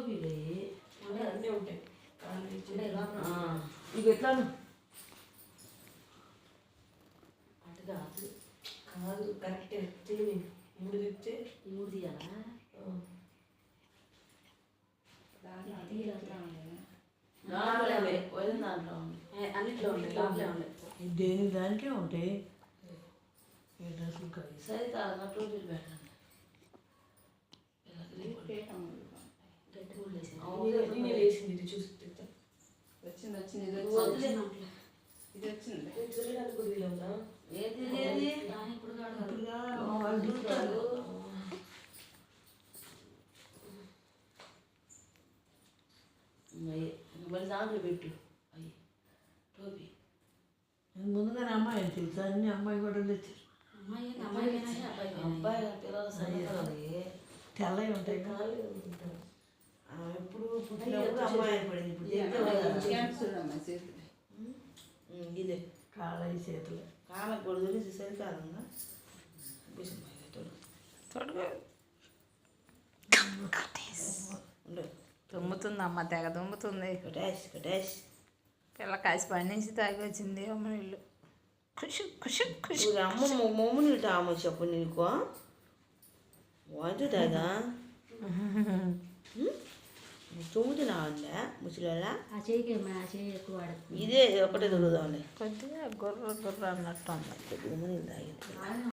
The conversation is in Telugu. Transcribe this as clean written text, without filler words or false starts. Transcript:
టోపీలు అన్నీ ఉంటాయి. ఇవి ఎట్లాను అటు కాదు కాదు కరెక్టే తిని 3 తిప్పితే 3 తీయాలా దాంట్లో అన్నిట్లో ఉంటాయి దాంట్లో ఉంటాయి దేని దానికే ఉంటాయి ఈ డ్రెస్సులు కలిసి సరే తాగా టోపీలు పెట్టండి నేను వేసింది ఇది చూసి తిప్తా. వచ్చింది ఇది వచ్చింది తిరగడానికి కూడా వీలు ఉందా? ఏది ఏది ఇప్పుడు వాళ్ళు చూస్తారు మళ్ళీ దాంట్లో పెట్టు అయ్యి టోపీ ముందుగానే అమ్మాయి తెలుసా అన్ని అమ్మాయి కూడా తెచ్చారు అబ్బాయి పిల్లలు సరిగ్గా తెల్లవి ఉంటాయి కదా ఉంటారు. ఎప్పుడు పుట్టినప్పుడు అమ్మాయి పడింది ఇప్పుడు చూడమ్మా చేతులు ఇదే కాళ్ళవి చేతులు కాళ్ళ గొడుగులు సరికాలంగా తుమ్ముతుందమ్మ తెగ తుమ్ముతుంది కటాష్ కటాష్ పిల్ల కాసి పని నుంచి తాగి వచ్చింది అమ్మ నీళ్ళు ఖుషి ఖుషి ఖుషి అమ్మ మమ్మల్ని తాము చెప్పు నీకు వాంచుతాదా తొమ్మిదినా ఉందా ముసలిలా ఆ చెయ్యికి ఆ చెయ్యి ఎక్కువ వాడుతుంది ఇదే ఒకటే దొరుకుతాంలే కొద్దిగా గుర్ర గుర్ర అన్నట్టు ఉంది కొద్దిగా తాగింది